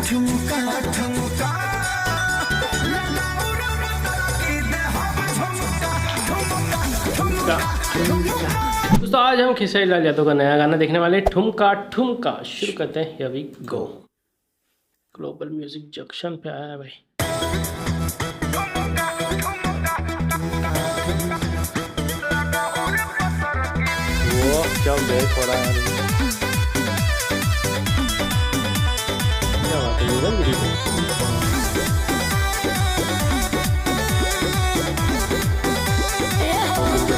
दोस्तों आज हम खेसारी लाल यादव का नया गाना देखने वाले ठुमका ठुमका। शुरू करते हैं, here we go. Global music junction पे आया है भाई। वो क्या बैक हो रहा है, क्या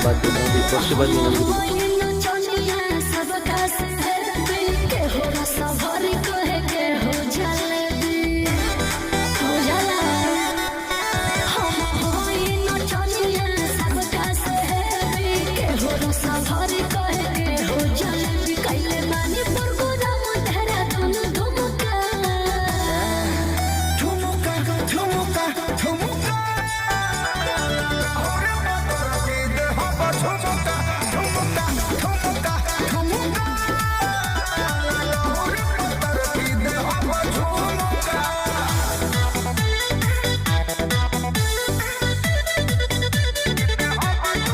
बात है,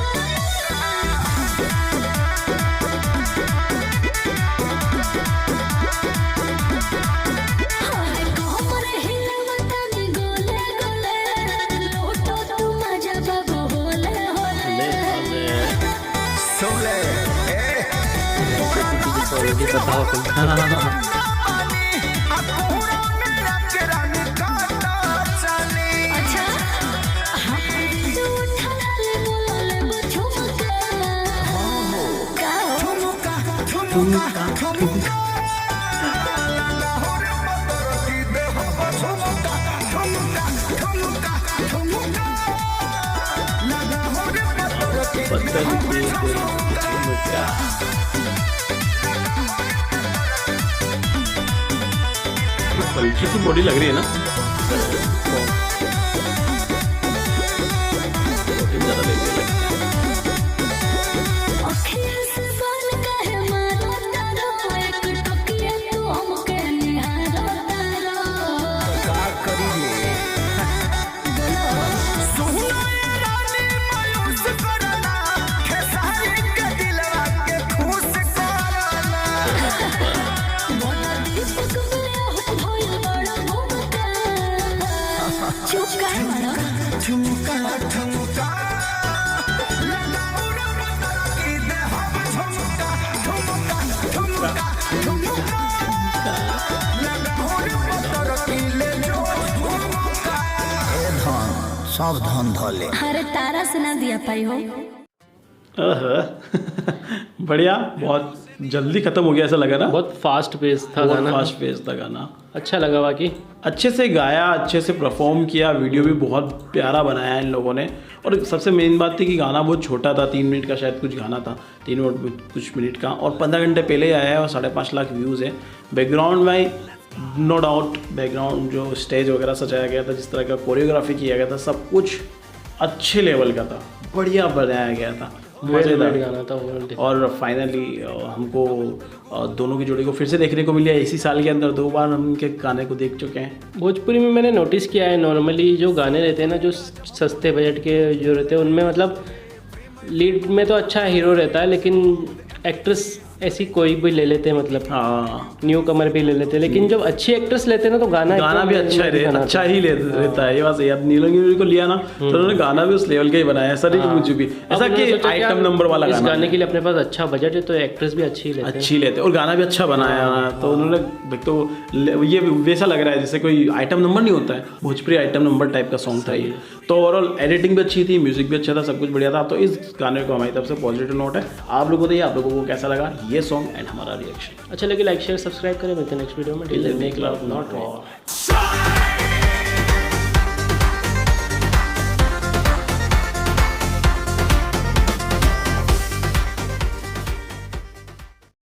पलटी की बॉडी लग रही है ना, ज़्यादा लग रही है। सावधान धोले, अरे तारा से ना दिया पाई हो। बढ़िया, बहुत जल्दी खत्म हो गया ऐसा लगा ना। बहुत फास्ट पेस था गाना, फास्ट पेस था गाना। अच्छा लगा, बाकी अच्छे से गाया, अच्छे से परफॉर्म किया, वीडियो भी बहुत प्यारा बनाया इन लोगों ने। और सबसे मेन बात थी कि गाना बहुत छोटा था, 3 मिनट का शायद कुछ गाना था, 3 मिनट कुछ मिनट का, और 15 घंटे पहले आया है और 5.5 लाख व्यूज़ है। बैकग्राउंड में नो डाउट, बैकग्राउंड जो स्टेज वगैरह सजाया गया था, जिस तरह का कोरियोग्राफी किया गया था, सब कुछ अच्छे लेवल का था, बढ़िया बनाया गया था, मज़ेदार गाना था। और फाइनली हमको दोनों की जोड़ी को फिर से देखने को मिला। इसी साल के अंदर 2 बार हम उनके गाने को देख चुके हैं। भोजपुरी में मैंने नोटिस किया है, नॉर्मली जो गाने रहते हैं ना, जो सस्ते बजट के जो रहते हैं, उनमें मतलब लीड में तो अच्छा हीरो रहता है, लेकिन एक्ट्रेस ऐसी कोई भी ले लेते हैं, मतलब न्यू कमर भी ले लेते हैं, लेकिन जब अच्छी एक्ट्रेस लेते हैं ना तो गाना भी अच्छा ही रहता है। ये बात सही। अब नीलम को लिया ना तो उन्होंने गाना भी उस लेवल का ही बनाया है, सर कुछ भी ऐसा कि आइटम नंबर वाला इस गाने के लिए अपने पास अच्छा बजट है तो एक्ट्रेस भी अच्छी लेते और गाना भी अच्छा बनाया। तो उन्होंने तो ये वैसा लग रहा है जैसे कोई आइटम नंबर नहीं होता है, भोजपुरी आइटम नंबर टाइप का सॉन्ग था ये। तो ओवरऑल एडिटिंग भी अच्छी थी, म्यूजिक भी अच्छा था, सब कुछ बढ़िया था। तो इस गाने को हमारी तरफ से पॉजिटिव नोट है। आप लोगों को आप लोगों को कैसा लगा ये सॉन्ग एंड हमारा रिएक्शन? अच्छा लगे लाइक शेयर सब्सक्राइब करें। मिलते हैं नेक्स्ट वीडियो में। Till then make love not war.